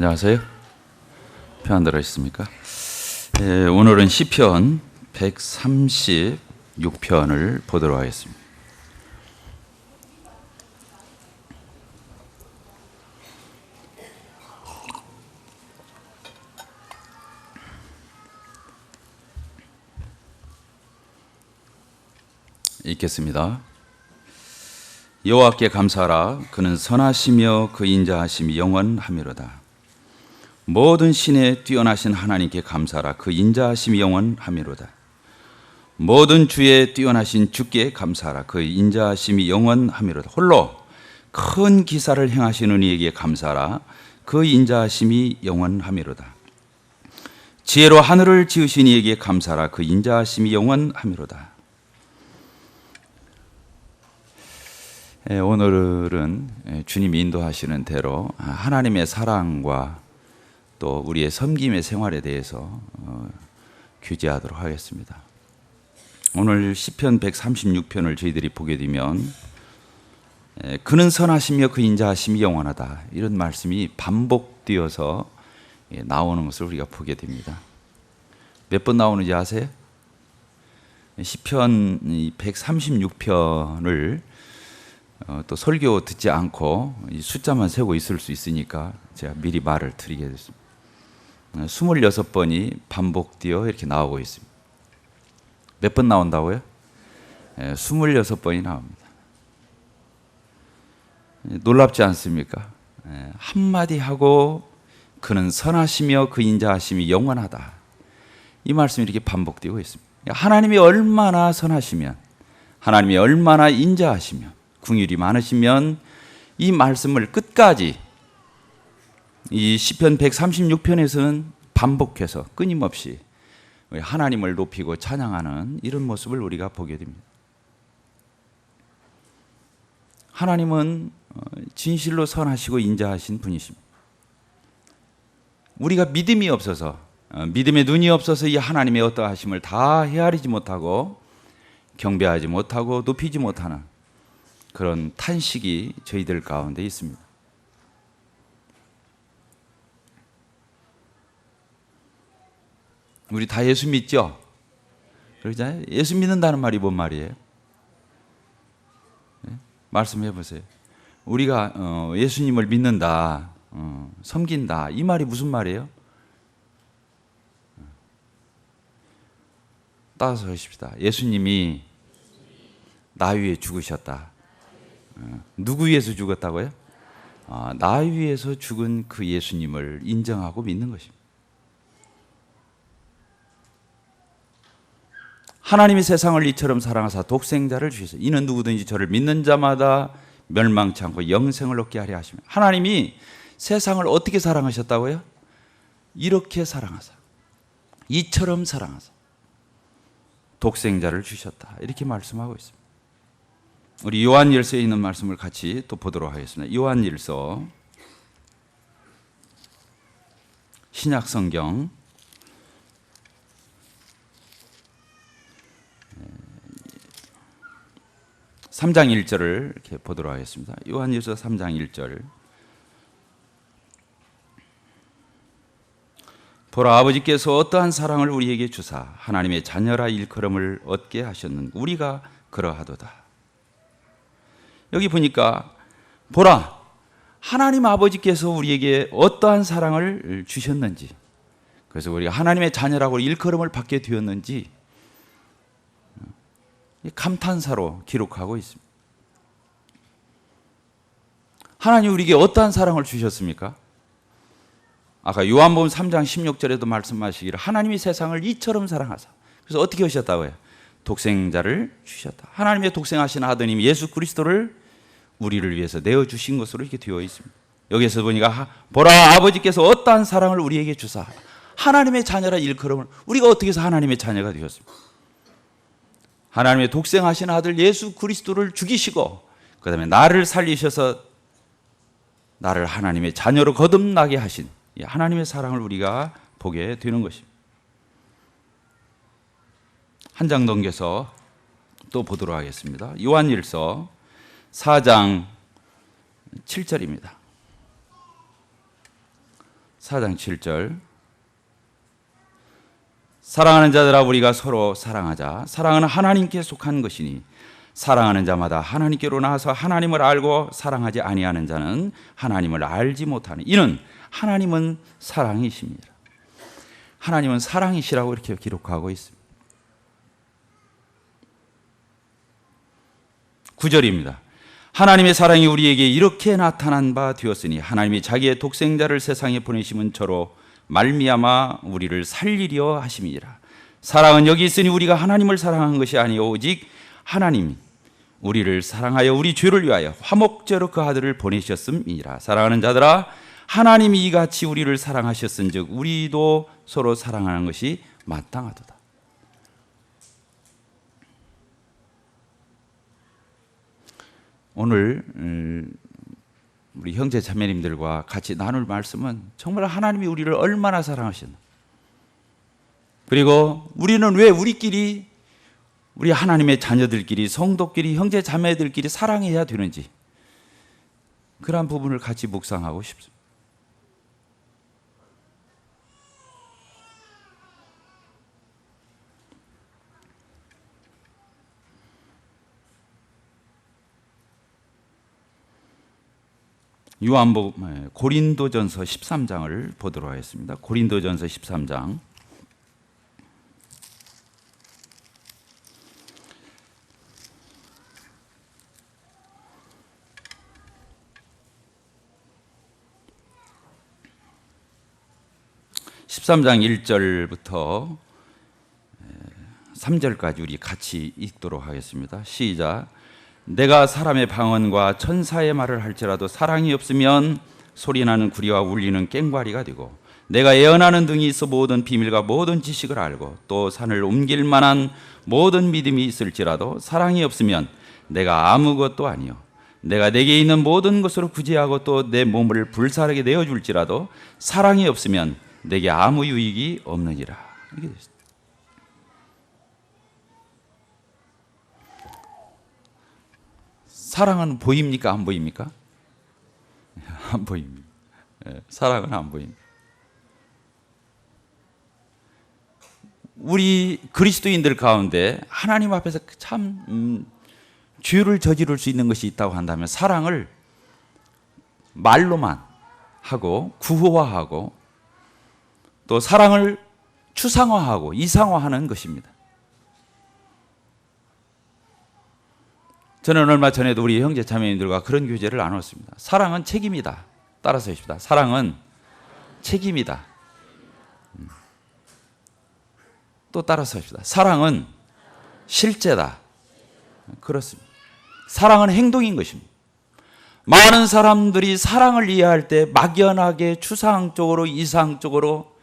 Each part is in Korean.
안녕하세요. 평안 들으셨습니까? 오늘은 시편 136편을 보도록 하겠습니다. 읽겠습니다. 여호와께 감사하라. 그는 선하시며 그 인자하심이 영원하미로다. 모든 신에 뛰어나신 하나님께 감사하라. 그 인자하심이 영원하미로다. 모든 주에 뛰어나신 주께 감사하라. 그 인자하심이 영원하미로다. 홀로 큰 기사를 행하시는 이에게 감사하라. 그 인자하심이 영원하미로다. 지혜로 하늘을 지으신 이에게 감사하라. 그 인자하심이 영원하미로다. 오늘은 주님이 인도하시는 대로 하나님의 사랑과 또 우리의 섬김의 생활에 대해서 규제하도록 하겠습니다. 오늘 시편 136편을 저희들이 보게 되면 그는 선하시며 그 인자하심이 영원하다, 이런 말씀이 반복되어서 나오는 것을 우리가 보게 됩니다. 몇 번 나오는지 아세요? 시편 136편을 또 설교 듣지 않고 숫자만 세고 있을 수 있으니까 제가 미리 말을 드리게 됐습니다. 26번이 반복되어 이렇게 나오고 있습니다. 몇 번 나온다고요? 26번이 나옵니다. 놀랍지 않습니까? 한마디 하고 그는 선하시며 그 인자하심이 영원하다, 이 말씀이 이렇게 반복되고 있습니다. 하나님이 얼마나 선하시면, 하나님이 얼마나 인자하시면, 긍휼이 많으시면 이 말씀을 끝까지 이 시편 136편에서는 반복해서 끊임없이 하나님을 높이고 찬양하는 이런 모습을 우리가 보게 됩니다. 하나님은 진실로 선하시고 인자하신 분이십니다. 우리가 믿음이 없어서, 믿음의 눈이 없어서 이 하나님의 어떠하심을 다 헤아리지 못하고 경배하지 못하고 높이지 못하는 그런 탄식이 저희들 가운데 있습니다. 우리 다 예수 믿죠? 그러잖아요. 예수 믿는다는 말이 뭔 말이에요? 말씀해 보세요. 우리가 예수님을 믿는다, 섬긴다, 이 말이 무슨 말이에요? 따라서 하십시다. 예수님이 나 위해 죽으셨다. 누구 위해서 죽었다고요? 나 위해서 죽은 그 예수님을 인정하고 믿는 것입니다. 하나님이 세상을 이처럼 사랑하사 독생자를 주셨어요. 이는 누구든지 저를 믿는 자마다 멸망치 않고 영생을 얻게 하려 하십니다. 하나님이 세상을 어떻게 사랑하셨다고요? 이렇게 사랑하사, 이처럼 사랑하사 독생자를 주셨다, 이렇게 말씀하고 있습니다. 우리 요한일서에 있는 말씀을 같이 또 보도록 하겠습니다. 요한일서, 신약성경 3장 1절을 이렇게 보도록 하겠습니다. 요한일서 3장 1절. 보라, 아버지께서 어떠한 사랑을 우리에게 주사 하나님의 자녀라 일컬음을 얻게 하셨는 우리가 그러하도다. 여기 보니까 보라, 하나님 아버지께서 우리에게 어떠한 사랑을 주셨는지, 그래서 우리가 하나님의 자녀라고 일컬음을 받게 되었는지 감탄사로 기록하고 있습니다. 하나님 우리에게 어떠한 사랑을 주셨습니까? 아까 요한복음 3장 16절에도 말씀하시기를 하나님이 세상을 이처럼 사랑하사, 그래서 어떻게 하셨다고요? 독생자를 주셨다. 하나님의 독생하신 아드님 예수 그리스도를 우리를 위해서 내어주신 것으로 이렇게 되어 있습니다. 여기서 보니까 보라, 아버지께서 어떠한 사랑을 우리에게 주사 하나님의 자녀라 일컬음을, 우리가 어떻게 해서 하나님의 자녀가 되었습니까? 하나님의 독생하신 아들 예수 그리스도를 죽이시고 그 다음에 나를 살리셔서 나를 하나님의 자녀로 거듭나게 하신 하나님의 사랑을 우리가 보게 되는 것입니다. 한 장 넘겨서 또 보도록 하겠습니다. 요한일서 4장 7절입니다. 4장 7절. 사랑하는 자들아 우리가 서로 사랑하자. 사랑은 하나님께 속한 것이니 사랑하는 자마다 하나님께로 나와서 하나님을 알고 사랑하지 아니하는 자는 하나님을 알지 못하니 이는 하나님은 사랑이십니다. 하나님은 사랑이시라고 이렇게 기록하고 있습니다. 9절입니다. 하나님의 사랑이 우리에게 이렇게 나타난 바 되었으니 하나님이 자기의 독생자를 세상에 보내심은 저로 말미암아 우리를 살리려 하심이니라. 사랑은 여기 있으니 우리가 하나님을 사랑한 것이 아니요 오직 하나님이 우리를 사랑하여 우리 죄를 위하여 화목제로 그 아들을 보내셨음이니라. 사랑하는 자들아 하나님이 이같이 우리를 사랑하셨은즉 우리도 서로 사랑하는 것이 마땅하도다. 오늘 우리 형제 자매님들과 같이 나눌 말씀은 정말 하나님이 우리를 얼마나 사랑하셨나, 그리고 우리는 왜 우리끼리, 우리 하나님의 자녀들끼리, 성도끼리, 형제 자매들끼리 사랑해야 되는지, 그러한 부분을 같이 묵상하고 싶습니다. 고린도전서 13장을 보도록 하겠습니다. 고린도전서 13장. (13장) 1절부터 3절까지 우리 같이 읽도록 하겠습니다. 시작. 내가 사람의 방언과 천사의 말을 할지라도 사랑이 없으면 소리나는 구리와 울리는 꽹과리가 되고, 내가 예언하는 등이 있어 모든 비밀과 모든 지식을 알고 또 산을 옮길 만한 모든 믿음이 있을지라도 사랑이 없으면 내가 아무것도 아니요, 내가 내게 있는 모든 것으로 구제하고 또 내 몸을 불사르게 내어줄지라도 사랑이 없으면 내게 아무 유익이 없느니라. 이렇게 됐습니다. 사랑은 보입니까? 안 보입니까? 안 보입니다. 사랑은 안 보입니다. 우리 그리스도인들 가운데 하나님 앞에서 참 죄를 저지를 수 있는 것이 있다고 한다면 사랑을 말로만 하고 구호화하고 또 사랑을 추상화하고 이상화하는 것입니다. 저는 얼마 전에도 우리 형제 자매님들과 그런 교제를 나눴습니다. 사랑은 책임이다. 따라서 하십시다. 사랑은 책임이다. 또 따라서 하십시다. 사랑은 실제다. 그렇습니다. 사랑은 행동인 것입니다. 많은 사람들이 사랑을 이해할 때 막연하게 추상적으로 이상적으로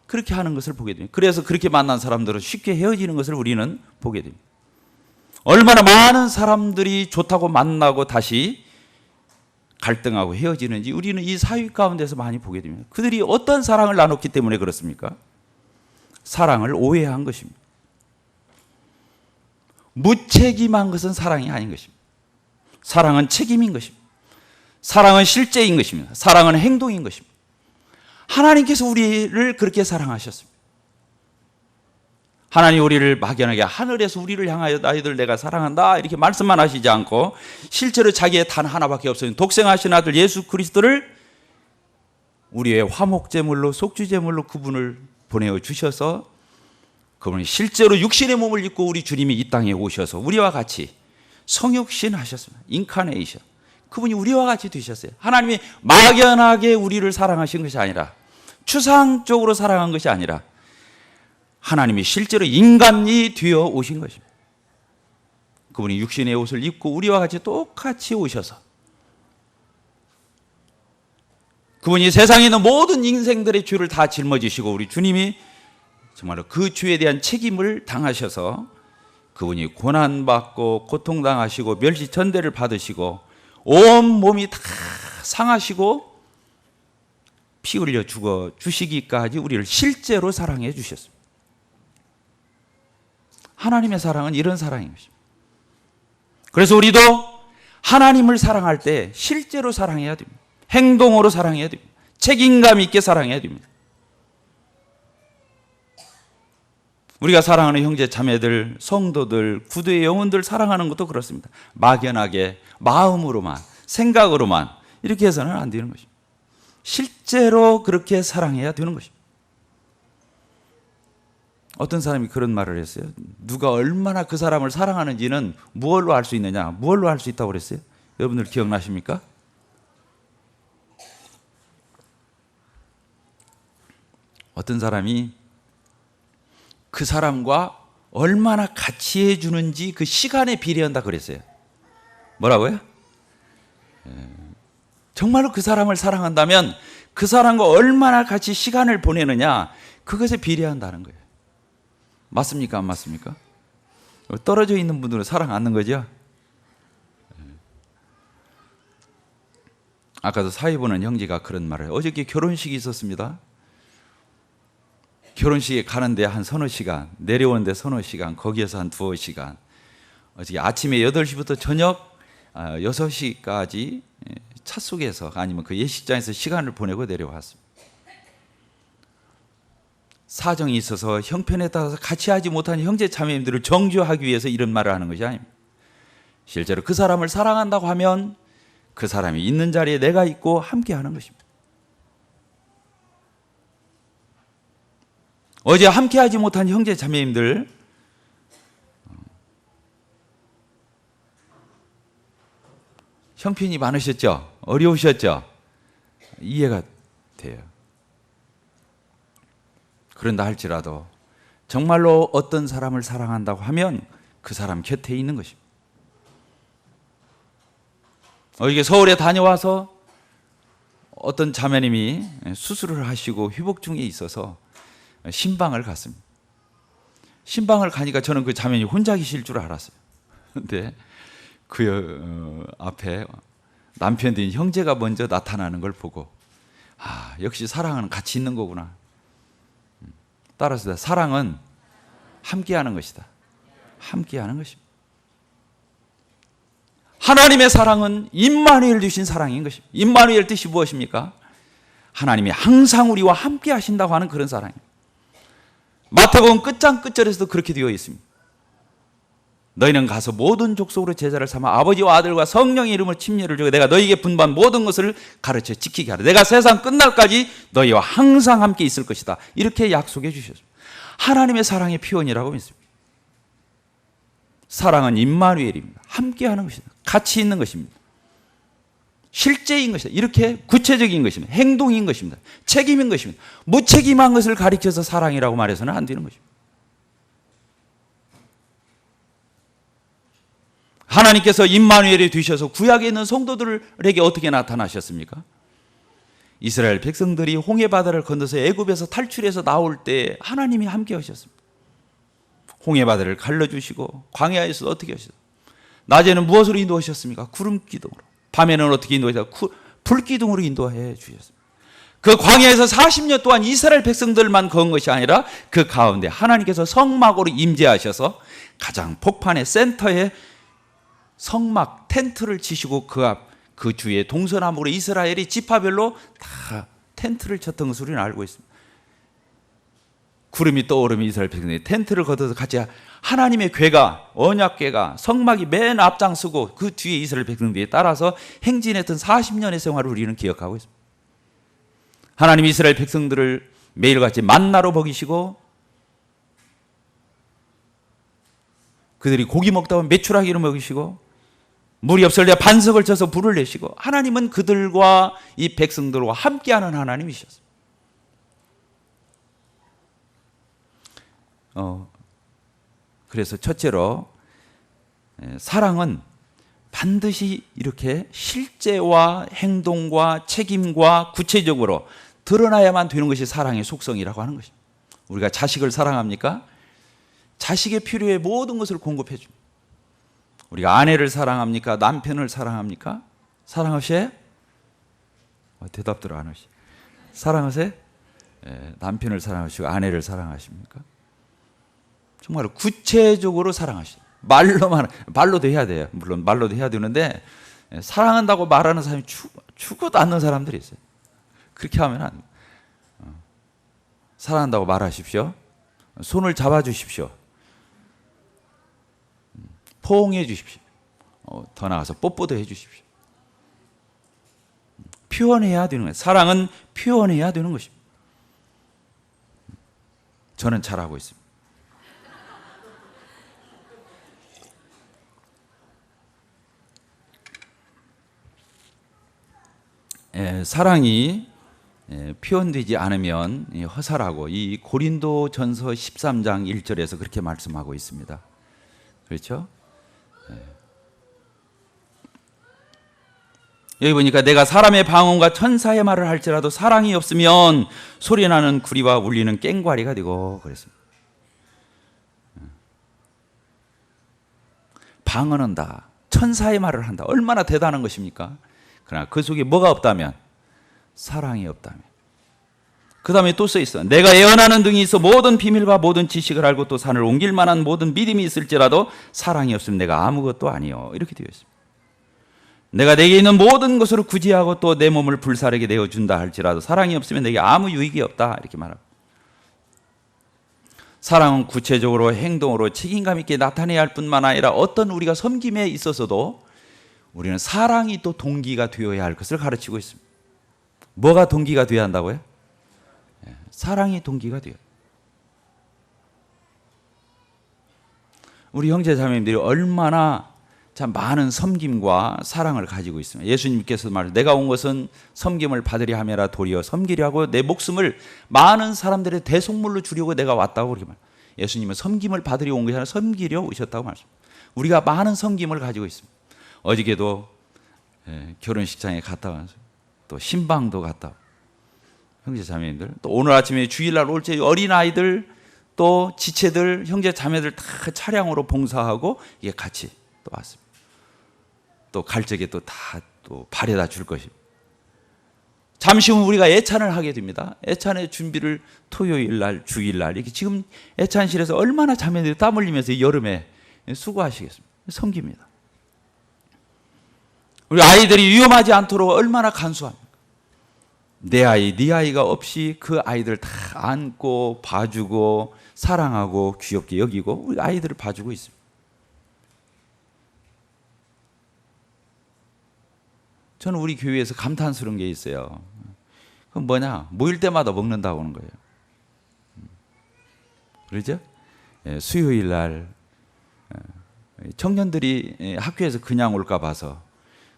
그렇게 하는 것을 보게 됩니다. 그래서 그렇게 만난 사람들은 쉽게 헤어지는 것을 우리는 보게 됩니다. 얼마나 많은 사람들이 좋다고 만나고 다시 갈등하고 헤어지는지 우리는 이 사회 가운데서 많이 보게 됩니다. 그들이 어떤 사랑을 나눴기 때문에 그렇습니까? 사랑을 오해한 것입니다. 무책임한 것은 사랑이 아닌 것입니다. 사랑은 책임인 것입니다. 사랑은 실제인 것입니다. 사랑은 행동인 것입니다. 하나님께서 우리를 그렇게 사랑하셨습니다. 하나님 우리를 막연하게 하늘에서 우리를 향하여 너희들 내가 사랑한다 이렇게 말씀만 하시지 않고 실제로 자기의 단 하나밖에 없어진 독생하신 아들 예수 그리스도를 우리의 화목제물로 속주제물로 그분을 보내어 주셔서 그분이 실제로 육신의 몸을 입고 우리 주님이 이 땅에 오셔서 우리와 같이 성육신 하셨습니다. 인카네이션. 그분이 우리와 같이 되셨어요. 하나님이 막연하게 우리를 사랑하신 것이 아니라 추상적으로 사랑한 것이 아니라 하나님이 실제로 인간이 되어 오신 것입니다. 그분이 육신의 옷을 입고 우리와 같이 똑같이 오셔서 그분이 세상에 있는 모든 인생들의 죄를 다 짊어지시고 우리 주님이 정말로 그 죄에 대한 책임을 당하셔서 그분이 고난받고 고통당하시고 멸시천대를 받으시고 온 몸이 다 상하시고 피 흘려 죽어 주시기까지 우리를 실제로 사랑해 주셨습니다. 하나님의 사랑은 이런 사랑인 것입니다. 그래서 우리도 하나님을 사랑할 때 실제로 사랑해야 됩니다. 행동으로 사랑해야 됩니다. 책임감 있게 사랑해야 됩니다. 우리가 사랑하는 형제 자매들, 성도들, 구두의 영혼들 사랑하는 것도 그렇습니다. 막연하게 마음으로만, 생각으로만 이렇게 해서는 안 되는 것입니다. 실제로 그렇게 사랑해야 되는 것입니다. 어떤 사람이 그런 말을 했어요. 누가 얼마나 그 사람을 사랑하는지는 무엇로 알 수 있느냐? 무엇로 알 수 있다고 그랬어요? 여러분들 기억나십니까? 어떤 사람이 그 사람과 얼마나 같이 해주는지 그 시간에 비례한다 그랬어요. 뭐라고요? 정말로 그 사람을 사랑한다면 그 사람과 얼마나 같이 시간을 보내느냐, 그것에 비례한다는 거예요. 맞습니까? 안 맞습니까? 떨어져 있는 분들은 사랑 않는 거죠? 아까도 사회 보는 형제가 그런 말을 해요. 어저께 결혼식이 있었습니다. 결혼식에 가는데 한 서너 시간, 내려오는데 서너 시간, 거기에서 한 두어 시간, 어저께 아침에 8시부터 저녁 6시까지 차 속에서 아니면 그 예식장에서 시간을 보내고 내려왔습니다. 사정이 있어서 형편에 따라서 같이 하지 못한 형제 자매님들을 정죄하기 위해서 이런 말을 하는 것이 아닙니다. 실제로 그 사람을 사랑한다고 하면 그 사람이 있는 자리에 내가 있고 함께 하는 것입니다. 어제 함께 하지 못한 형제 자매님들, 형편이 많으셨죠? 어려우셨죠? 이해가 돼요. 그런다 할지라도 정말로 어떤 사람을 사랑한다고 하면 그 사람 곁에 있는 것입니다. 이게 서울에 다녀와서 어떤 자매님이 수술을 하시고 회복 중에 있어서 신방을 갔습니다. 신방을 가니까 저는 그 자매님이 혼자 계실 줄 알았어요. 근데 그 앞에 남편인 형제가 먼저 나타나는 걸 보고, 아, 역시 사랑은 같이 있는 거구나. 따라서 사랑은 함께하는 것이다. 함께하는 것입니다. 하나님의 사랑은 임마누엘 주신 사랑인 것입니다. 임마누엘 뜻이 무엇입니까? 하나님이 항상 우리와 함께 하신다고 하는 그런 사랑입니다. 마태복음 끝장 끝절에서도 그렇게 되어 있습니다. 너희는 가서 모든 족속으로 제자를 삼아 아버지와 아들과 성령의 이름을 침례를 주고 내가 너희에게 분부한 모든 것을 가르쳐 지키게 하라. 내가 세상 끝날까지 너희와 항상 함께 있을 것이다. 이렇게 약속해 주셨습니다. 하나님의 사랑의 표현이라고 믿습니다. 사랑은 임마누엘입니다. 함께하는 것입니다. 같이 있는 것입니다. 실제인 것이다. 이렇게 구체적인 것입니다. 행동인 것입니다. 책임인 것입니다. 무책임한 것을 가리켜서 사랑이라고 말해서는 안 되는 것입니다. 하나님께서 임마누엘이 되셔서 구약에 있는 성도들에게 어떻게 나타나셨습니까? 이스라엘 백성들이 홍해바다를 건너서 애굽에서 탈출해서 나올 때 하나님이 함께 하셨습니다. 홍해바다를 갈라주시고 광야에서 어떻게 하셨습니까? 낮에는 무엇으로 인도하셨습니까? 구름기둥으로. 밤에는 어떻게 인도하셨습니까? 불기둥으로 인도해 주셨습니다. 그 광야에서 40년 동안 이스라엘 백성들만 건 것이 아니라 그 가운데 하나님께서 성막으로 임재하셔서 가장 폭판의 센터에 성막 텐트를 치시고 그 주위에 동서남북으로 이스라엘이 지파별로 다 텐트를 쳤던 것으로 우리는 알고 있습니다. 구름이 떠오르면 이스라엘 백성들이 텐트를 걷어서 같이 하나님의 궤가, 언약궤가, 성막이 맨 앞장서고 그 뒤에 이스라엘 백성들이 따라서 행진했던 40년의 생활을 우리는 기억하고 있습니다. 하나님이 이스라엘 백성들을 매일같이 만나로 먹이시고 그들이 고기 먹다 보면 메추라기로 먹이시고 물이 없을 때 반석을 쳐서 불을 내시고 하나님은 그들과 이 백성들과 함께하는 하나님이셨습니다. 그래서 첫째로 사랑은 반드시 이렇게 실제와 행동과 책임과 구체적으로 드러나야만 되는 것이 사랑의 속성이라고 하는 것입니다. 우리가 자식을 사랑합니까? 자식의 필요에 모든 것을 공급해 줍니다. 우리가 아내를 사랑합니까? 남편을 사랑합니까? 사랑하세요? 대답들 안 하시. 사랑하세요? 남편을 사랑하시고 아내를 사랑하십니까? 정말 구체적으로 사랑하시죠. 말로도 해야 돼요. 물론 말로도 해야 되는데 사랑한다고 말하는 사람이 죽어도 않는 사람들이 있어요. 그렇게 하면 안 돼요. 사랑한다고 말하십시오. 손을 잡아주십시오. 포옹해 주십시오. 더 나아가서 뽀뽀도 해 주십시오. 표현해야 되는 거예요. 사랑은 표현해야 되는 것입니다. 저는 잘하고 있습니다. 사랑이 표현되지 않으면 허사라고 이 고린도전서 13장 1절에서 그렇게 말씀하고 있습니다. 그렇죠? 여기 보니까 내가 사람의 방언과 천사의 말을 할지라도 사랑이 없으면 소리나는 구리와 울리는 꽹과리가 되고 그랬습니다. 방언한다, 천사의 말을 한다. 얼마나 대단한 것입니까? 그러나 그 속에 뭐가 없다면? 사랑이 없다면. 그 다음에 또 써 있어. 내가 예언하는 등이 있어 모든 비밀과 모든 지식을 알고 또 산을 옮길 만한 모든 믿음이 있을지라도 사랑이 없으면 내가 아무것도 아니요. 이렇게 되어 있습니다. 내가 내게 있는 모든 것으로 구제하고 또 내 몸을 불사르게 내어준다 할지라도 사랑이 없으면 내게 아무 유익이 없다. 이렇게 말합니다. 사랑은 구체적으로 행동으로 책임감 있게 나타내야 할 뿐만 아니라 어떤 우리가 섬김에 있어서도 우리는 사랑이 또 동기가 되어야 할 것을 가르치고 있습니다. 뭐가 동기가 되어야 한다고요? 사랑이 동기가 돼요. 우리 형제 자매님들이 얼마나 참 많은 섬김과 사랑을 가지고 있습니다. 예수님께서 말해 내가 온 것은 섬김을 받으려 함이라 도리어 섬기려 하고 내 목숨을 많은 사람들의 대속물로 주려고 내가 왔다고 그렇게 말해요. 예수님은 섬김을 받으려 온 것이 아니라 섬기려 오셨다고 말씀합니다. 우리가 많은 섬김을 가지고 있습니다. 어저께도 결혼식장에 갔다 와서 또 신방도 갔다 오고 형제 자매님들 또 오늘 아침에 주일날 올 때 어린아이들 또 지체들 형제 자매들 다 차량으로 봉사하고 이게 같이 또 왔습니다. 또 갈 적에 또 다 또 바래다 줄 것입니다. 잠시 후 우리가 애찬을 하게 됩니다. 애찬의 준비를 토요일 날, 주일 날 이렇게 지금 애찬실에서 얼마나 자매들이 땀 흘리면서 여름에 수고하시겠습니까? 섬깁니다. 우리 아이들이 위험하지 않도록 얼마나 간수합니까? 내 아이, 네 아이가 없이 그 아이들 다 안고 봐주고 사랑하고 귀엽게 여기고 우리 아이들을 봐주고 있습니다. 저는 우리 교회에서 감탄스러운 게 있어요. 그건 뭐냐? 모일 때마다 먹는다고 하는 거예요. 그러죠? 수요일 날 청년들이 학교에서 그냥 올까 봐서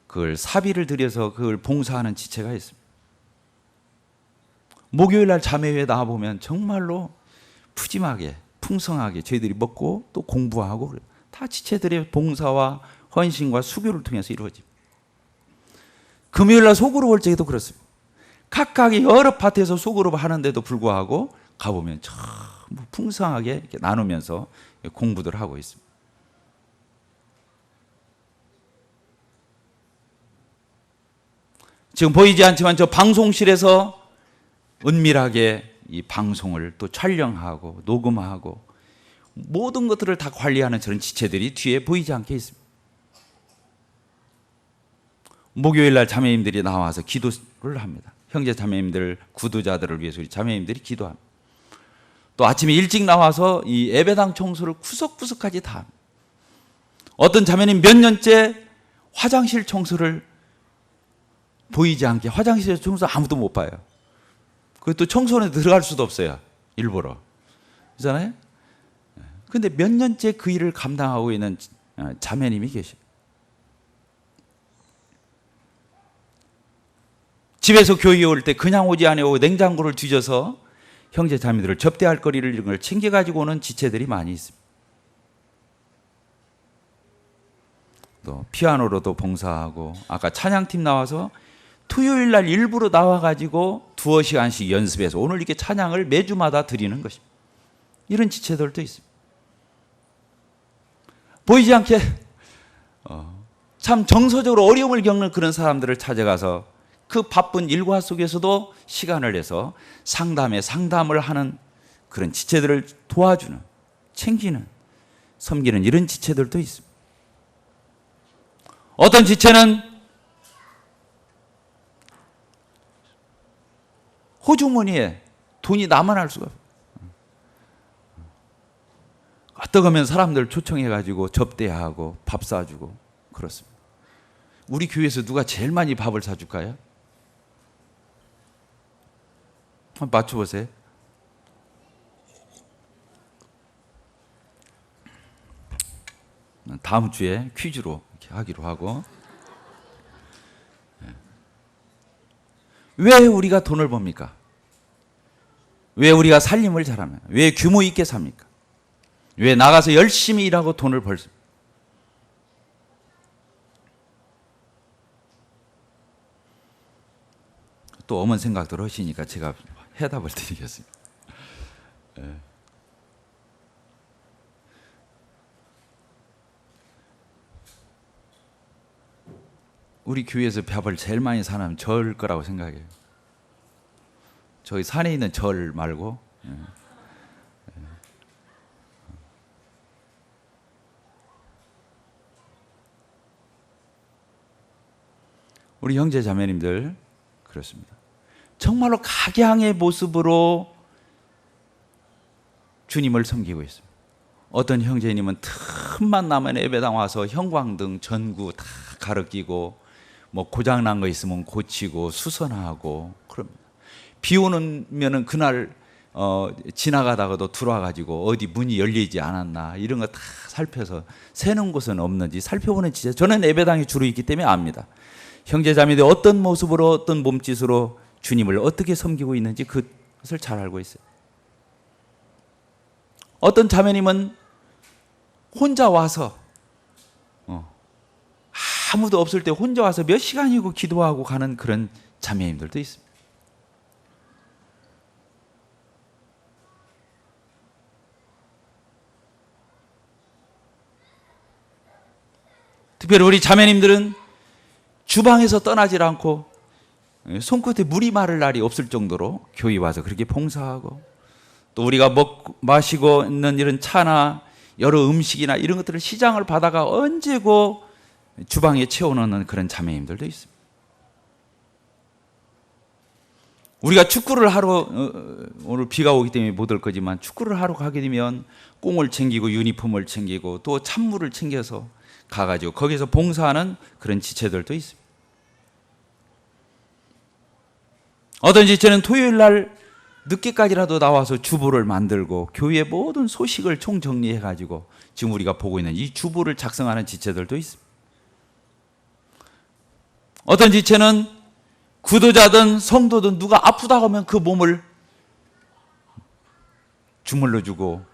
그걸 사비를 들여서 그걸 봉사하는 지체가 있습니다. 목요일 날 자매회에 나와보면 정말로 푸짐하게 풍성하게 저희들이 먹고 또 공부하고 그래요. 다 지체들의 봉사와 헌신과 수교를 통해서 이루어집니다. 금요일 날 소그룹 적에도 그렇습니다. 각각의 여러 파트에서 소그룹 하는데도 불구하고 가보면 전부 풍성하게 이렇게 나누면서 공부들 하고 있습니다. 지금 보이지 않지만 저 방송실에서 은밀하게 이 방송을 또 촬영하고 녹음하고 모든 것들을 다 관리하는 저런 지체들이 뒤에 보이지 않게 있습니다. 목요일 날 자매님들이 나와서 기도를 합니다. 형제 자매님들, 구두자들을 위해서 우리 자매님들이 기도합니다. 또 아침에 일찍 나와서 이 예배당 청소를 구석구석까지 다 합니다. 어떤 자매님 몇 년째 화장실 청소를 보이지 않게 화장실에서 청소 아무도 못 봐요. 그것도 청소년에 들어갈 수도 없어요. 일부러. 그렇잖아요? 근데 몇 년째 그 일을 감당하고 있는 자매님이 계십니다. 집에서 교회에 올 때 그냥 오지 아니하고 냉장고를 뒤져서 형제 자매들을 접대할 거리를 이런 걸 챙겨가지고 오는 지체들이 많이 있습니다. 또 피아노로도 봉사하고 아까 찬양팀 나와서 토요일 날 일부러 나와가지고 두어 시간씩 연습해서 오늘 이렇게 찬양을 매주마다 드리는 것입니다. 이런 지체들도 있습니다. 보이지 않게 참 정서적으로 어려움을 겪는 그런 사람들을 찾아가서 그 바쁜 일과 속에서도 시간을 내서 상담을 하는 그런 지체들을 도와주는, 챙기는, 섬기는 이런 지체들도 있습니다. 어떤 지체는 호주머니에 돈이 남아날 수가 없어요. 어떡하면 사람들 초청해가지고 접대하고 밥 사주고 그렇습니다. 우리 교회에서 누가 제일 많이 밥을 사줄까요? 한번 맞춰보세요. 다음 주에 퀴즈로 이렇게 하기로 하고. 왜 우리가 돈을 법니까? 왜 우리가 살림을 잘합니까? 왜 규모 있게 삽니까? 왜 나가서 열심히 일하고 돈을 벌습니까? 또 엄한 생각들 하시니까 제가 해답을 드리겠습니다. 우리 교회에서 밥을 제일 많이 사는 절 거라고 생각해요. 저기 산에 있는 절 말고. 우리 형제 자매님들 그렇습니다. 정말로 각양의 모습으로 주님을 섬기고 있습니다. 어떤 형제님은 틈만 나면 예배당 와서 형광등 전구 다 가르끼고 뭐 고장난 거 있으면 고치고 수선하고 그럽니다. 비 오면은 그날 지나가다가도 들어와가지고 어디 문이 열리지 않았나 이런 거 다 살펴서 새는 곳은 없는지 살펴보는 지체. 저는 예배당에 주로 있기 때문에 압니다. 형제자매들이 어떤 모습으로 어떤 몸짓으로 주님을 어떻게 섬기고 있는지 그것을 잘 알고 있어요. 어떤 자매님은 혼자 와서 아무도 없을 때 혼자 와서 몇 시간이고 기도하고 가는 그런 자매님들도 있습니다. 특별히 우리 자매님들은 주방에서 떠나질 않고 손끝에 물이 마를 날이 없을 정도로 교회 와서 그렇게 봉사하고 또 우리가 먹고 마시고 있는 이런 차나 여러 음식이나 이런 것들을 시장을 받아가 언제고 주방에 채워놓는 그런 자매님들도 있습니다. 우리가 축구를 하러 오늘 비가 오기 때문에 못 올 거지만 축구를 하러 가게 되면 꽁을 챙기고 유니폼을 챙기고 또 찬물을 챙겨서 가가지고 거기서 봉사하는 그런 지체들도 있습니다. 어떤 지체는 토요일 날 늦게까지라도 나와서 주보를 만들고 교회의 모든 소식을 총정리해가지고 지금 우리가 보고 있는 이 주보를 작성하는 지체들도 있습니다. 어떤 지체는 구도자든 성도든 누가 아프다고 하면 그 몸을 주물러 주고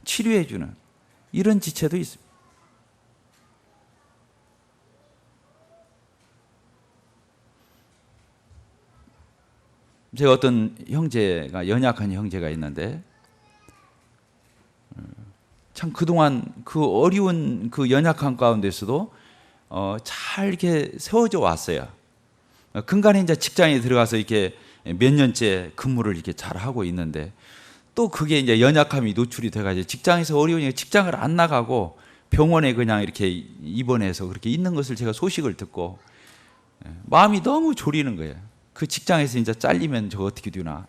치료해 주는 이런 지체도 있습니다. 제가 어떤 형제가 연약한 형제가 있는데 참 그동안 그 어려운 그 연약한 가운데서도 잘 이렇게 세워져 왔어요. 근간에 이제 직장에 들어가서 이렇게 몇 년째 근무를 이렇게 잘 하고 있는데 또 그게 이제 연약함이 노출이 돼가지고 직장에서 어려우니까 직장을 안 나가고 병원에 그냥 이렇게 입원해서 그렇게 있는 것을 제가 소식을 듣고 마음이 너무 졸이는 거예요. 그 직장에서 이제 잘리면 저 어떻게 되나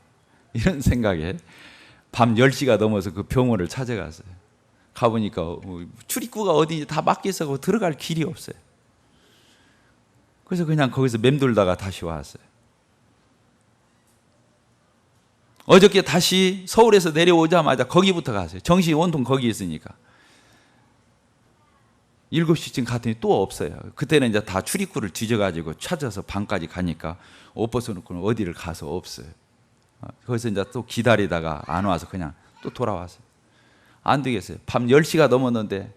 이런 생각에 밤 10시가 넘어서 그 병원을 찾아갔어요. 가보니까 출입구가 어디인지 다 막혀 있어서 들어갈 길이 없어요. 그래서 그냥 거기서 맴돌다가 다시 왔어요. 어저께 다시 서울에서 내려오자마자 거기부터 갔어요. 정신이 온통 거기 있으니까. 7시쯤 갔더니 또 없어요. 그때는 이제 다 출입구를 뒤져가지고 찾아서 방까지 가니까 옷 벗어놓고는 어디를 가서 없어요. 거기서 이제 또 기다리다가 안 와서 그냥 또 돌아왔어요. 안 되겠어요. 밤 10시가 넘었는데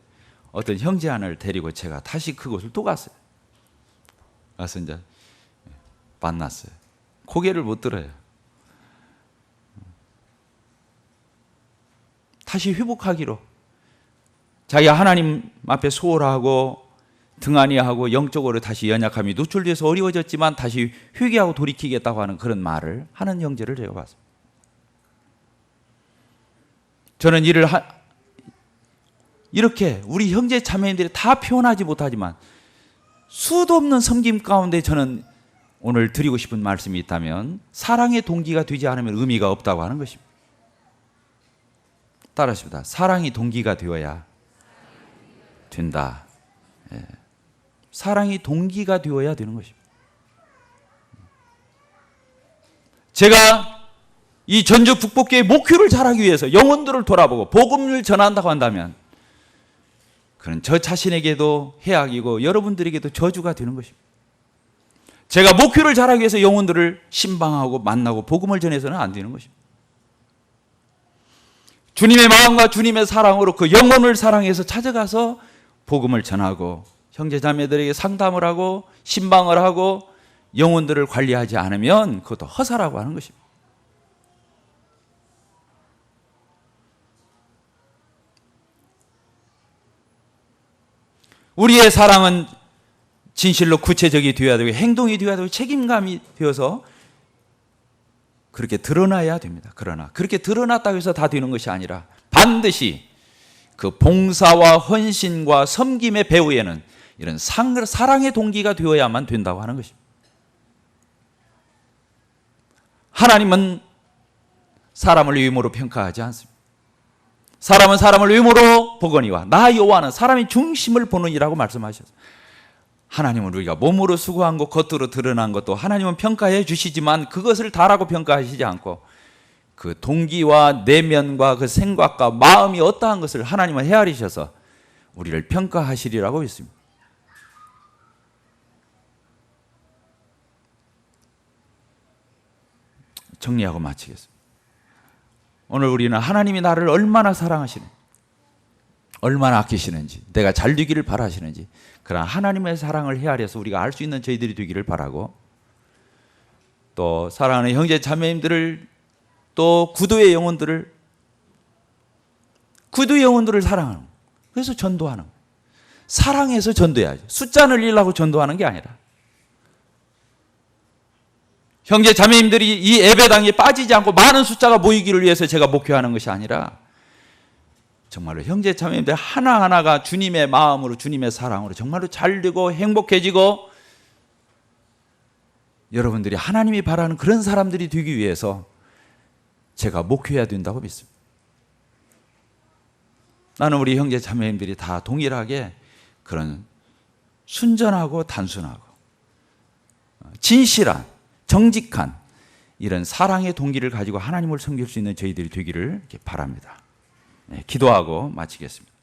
어떤 형제 하나를 데리고 제가 다시 그곳을 또 갔어요. 가서 이제 만났어요. 고개를 못 들어요. 다시 회복하기로 자기가 하나님 앞에 소홀하고 등한히하고 영적으로 다시 연약함이 노출돼서 어려워졌지만 다시 회개하고 돌이키겠다고 하는 그런 말을 하는 형제를 제가 봤습니다. 저는 이렇게 우리 형제 자매님들이 다 표현하지 못하지만 수도 없는 섬김 가운데 저는 오늘 드리고 싶은 말씀이 있다면 사랑의 동기가 되지 않으면 의미가 없다고 하는 것입니다. 따라하십니다. 사랑이 동기가 되어야 된다. 예. 사랑이 동기가 되어야 되는 것입니다. 제가 이 전주 북복교의 목표를 잘하기 위해서 영혼들을 돌아보고 복음을 전한다고 한다면 그는 저 자신에게도 해악이고 여러분들에게도 저주가 되는 것입니다. 제가 목표를 잘하기 위해서 영혼들을 신방하고 만나고 복음을 전해서는 안 되는 것입니다. 주님의 마음과 주님의 사랑으로 그 영혼을 사랑해서 찾아가서 복음을 전하고 형제 자매들에게 상담을 하고 신방을 하고 영혼들을 관리하지 않으면 그것도 허사라고 하는 것입니다. 우리의 사랑은 진실로 구체적이 되어야 되고 행동이 되어야 되고 책임감이 되어서 그렇게 드러나야 됩니다. 그러나 그렇게 드러났다고 해서 다 되는 것이 아니라 반드시 그 봉사와 헌신과 섬김의 배후에는 이런 사랑의 동기가 되어야만 된다고 하는 것입니다. 하나님은 사람을 외모로 평가하지 않습니다. 사람은 사람을 외모로 보거니와 나 여호와는 사람의 중심을 보느니라고 말씀하셨습니다. 하나님은 우리가 몸으로 수고한 것, 겉으로 드러난 것도 하나님은 평가해 주시지만 그것을 다라고 평가하시지 않고 그 동기와 내면과 그 생각과 마음이 어떠한 것을 하나님은 헤아리셔서 우리를 평가하시리라고 했습니다. 정리하고 마치겠습니다. 오늘 우리는 하나님이 나를 얼마나 사랑하시는지, 얼마나 아끼시는지, 내가 잘 되기를 바라시는지 그런 하나님의 사랑을 헤아려서 우리가 알 수 있는 저희들이 되기를 바라고, 또 사랑하는 형제 자매님들을, 또 구도의 영혼들을 사랑하는, 그래서 전도하는, 사랑해서 전도해야죠. 숫자 늘리려고 전도하는 게 아니라, 형제 자매님들이 이 예배당에 빠지지 않고 많은 숫자가 모이기를 위해서 제가 목표하는 것이 아니라 정말로 형제 자매님들 하나하나가 주님의 마음으로, 주님의 사랑으로 정말로 잘 되고 행복해지고 여러분들이 하나님이 바라는 그런 사람들이 되기 위해서 제가 목표해야 된다고 믿습니다. 나는 우리 형제 자매님들이 다 동일하게 그런 순전하고 단순하고 진실한, 정직한 이런 사랑의 동기를 가지고 하나님을 섬길 수 있는 저희들이 되기를 바랍니다. 네, 기도하고 마치겠습니다.